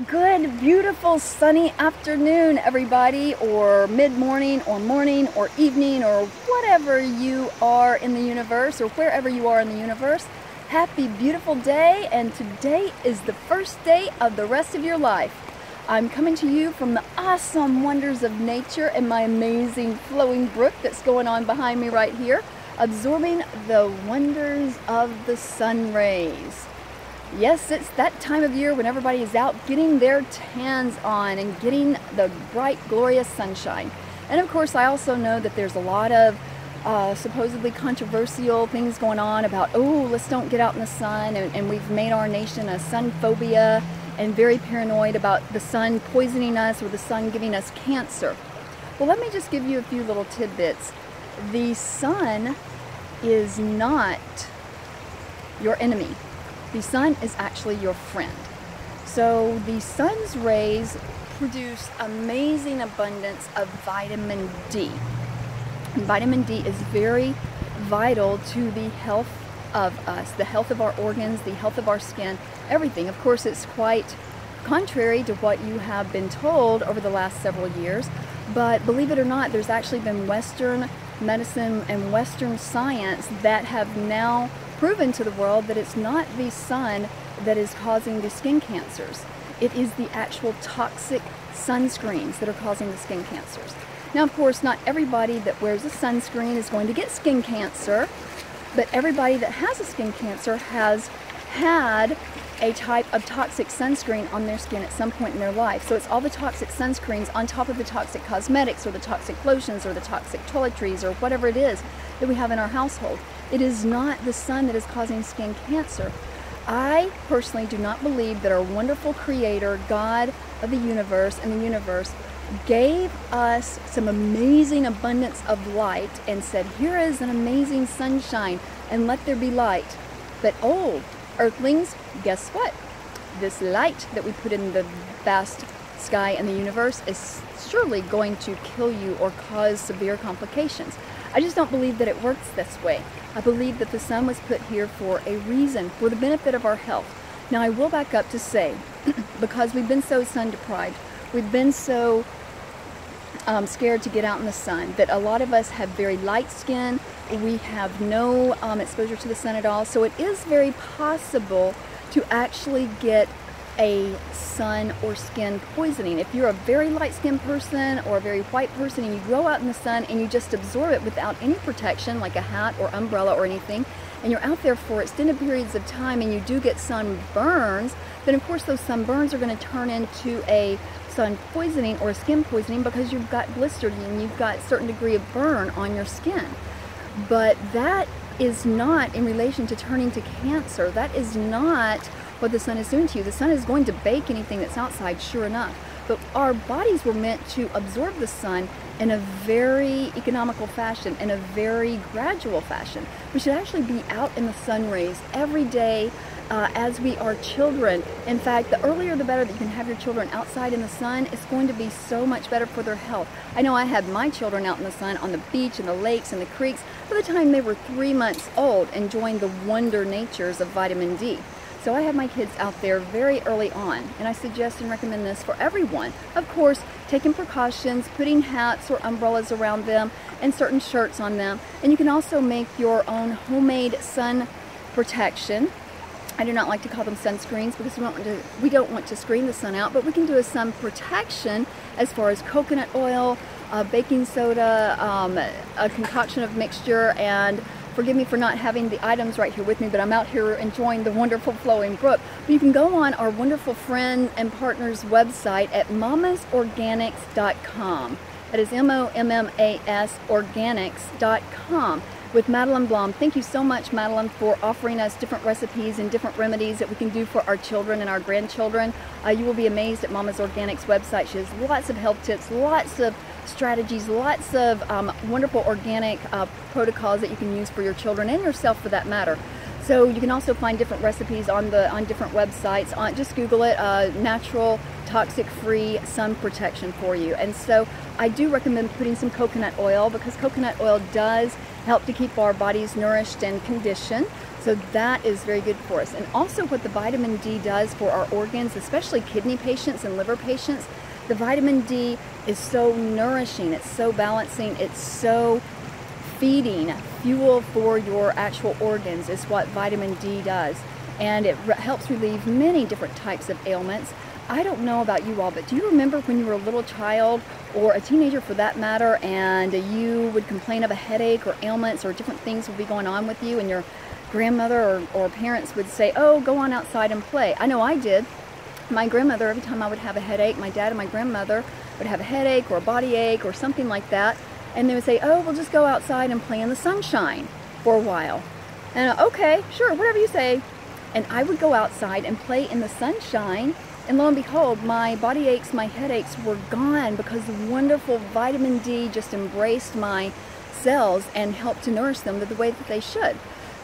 Good, beautiful, sunny afternoon, everybody, or mid-morning, or morning, or evening, or whatever you are in the universe, or wherever you are in the universe. Happy, beautiful day, and today is the first day of the rest of your life. I'm coming to you from the awesome wonders of nature and my amazing flowing brook that's going on behind me right here, absorbing the wonders of the sun rays. Yes, it's that time of year when everybody is out getting their tans on and getting the bright, glorious sunshine. And of course, I also know that there's a lot of supposedly controversial things going on about, oh, let's don't get out in the sun, and we've made our nation a sun phobia and very paranoid about the sun poisoning us or the sun giving us cancer. Well, let me just give you a few little tidbits. The sun is not your enemy. The sun is actually your friend. So the sun's rays produce amazing abundance of vitamin D. And vitamin D is very vital to the health of us, the health of our organs, the health of our skin, everything. Of course, it's quite contrary to what you have been told over the last several years, but believe it or not, there's actually been Western medicine and Western science that have now proven to the world that it's not the sun that is causing the skin cancers. It is the actual toxic sunscreens that are causing the skin cancers. Now, of course, not everybody that wears a sunscreen is going to get skin cancer, but everybody that has a skin cancer has had a type of toxic sunscreen on their skin at some point in their life. So it's all the toxic sunscreens on top of the toxic cosmetics or the toxic lotions or the toxic toiletries or whatever it is that we have in our household. It is not the sun that is causing skin cancer. I personally do not believe that our wonderful creator, God of the universe and the universe, gave us some amazing abundance of light and said, here is an amazing sunshine and let there be light. But oh, Earthlings, guess what? This light that we put in the vast sky and the universe is surely going to kill you or cause severe complications. I just don't believe that it works this way. I believe that the sun was put here for a reason, for the benefit of our health. Now, I will back up to say, because we've been so sun deprived, we've been so scared to get out in the sun, that a lot of us have very light skin. We have no exposure to the sun at all, so it is very possible to actually get a sun or skin poisoning. If you're a very light skinned person or a very white person and you go out in the sun and you just absorb it without any protection like a hat or umbrella or anything, and you're out there for extended periods of time and you do get sunburns, then of course those sunburns are going to turn into a sun poisoning or a skin poisoning because you've got blistered and you've got a certain degree of burn on your skin. But that is not in relation to turning to cancer. That is not what the sun is doing to you. The sun is going to bake anything that's outside, sure enough. But our bodies were meant to absorb the sun in a very economical fashion, in a very gradual fashion. We should actually be out in the sun rays every day as we are children. In fact, the earlier the better that you can have your children outside in the sun, it's going to be so much better for their health. I know I had my children out in the sun on the beach and the lakes and the creeks by the time they were 3 months old, enjoying the wonder natures of vitamin D. So I have my kids out there very early on, and I suggest and recommend this for everyone. Of course, taking precautions, putting hats or umbrellas around them and certain shirts on them. And you can also make your own homemade sun protection. I do not like to call them sunscreens because we don't want to screen the sun out, but we can do a sun protection as far as coconut oil, baking soda, a concoction of mixture, and forgive me for not having the items right here with me, but I'm out here enjoying the wonderful flowing brook. But you can go on our wonderful friend and partner's website at mamasorganics.com. That is MOMMAS organics.com. with Madeline Blom. Thank you so much, Madeline, for offering us different recipes and different remedies that we can do for our children and our grandchildren. You will be amazed at Mama's Organics website. She has lots of health tips, lots of strategies, lots of wonderful organic protocols that you can use for your children and yourself for that matter. So you can also find different recipes on different websites. Just Google it, natural, toxic-free sun protection for you. And so I do recommend putting some coconut oil because coconut oil does help to keep our bodies nourished and conditioned. So that is very good for us. And also what the vitamin D does for our organs, especially kidney patients and liver patients, the vitamin D is so nourishing, it's so balancing, it's so feeding, fuel for your actual organs is what vitamin D does. And it helps relieve many different types of ailments. I don't know about you all, but do you remember when you were a little child or a teenager for that matter, and you would complain of a headache or ailments or different things would be going on with you, and your grandmother or parents would say, oh, go on outside and play? I know I did. My grandmother, every time I would have a headache, my dad and my grandmother would have a headache or a body ache or something like that, and they would say, oh, we'll just go outside and play in the sunshine for a while. And okay, sure, whatever you say. And I would go outside and play in the sunshine, and lo and behold, my body aches, my headaches were gone because the wonderful vitamin D just embraced my cells and helped to nourish them the way that they should.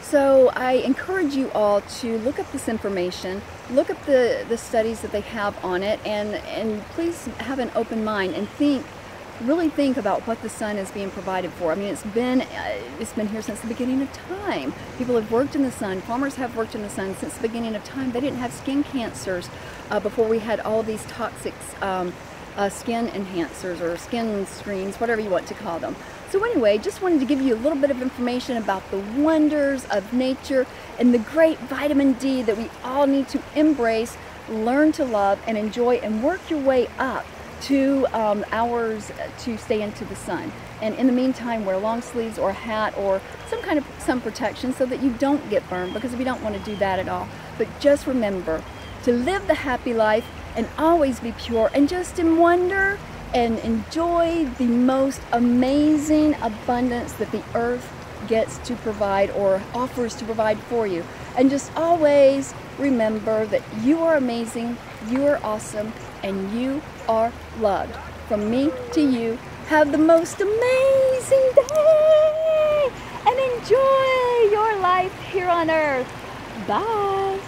So I encourage you all to look up this information, look up the studies that they have on it, and please have an open mind and really think about what the sun is being provided for. I mean, it's been here since the beginning of time. People have worked in the sun. Farmers have worked in the sun since the beginning of time. They didn't have skin cancers before we had all these toxic skin enhancers or skin screens, whatever you want to call them. So anyway, just wanted to give you a little bit of information about the wonders of nature and the great vitamin D that we all need to embrace, learn to love, and enjoy, and work your way up to hours to stay into the sun. And in the meantime, wear long sleeves or a hat or some kind of sun protection so that you don't get burned, because we don't want to do that at all. But just remember to live the happy life and always be pure, and just in wonder and enjoy the most amazing abundance that the earth gets to provide or offers to provide for you. And just always remember that you are amazing, you are awesome, and you are loved. From me to you, have the most amazing day and enjoy your life here on earth. Bye.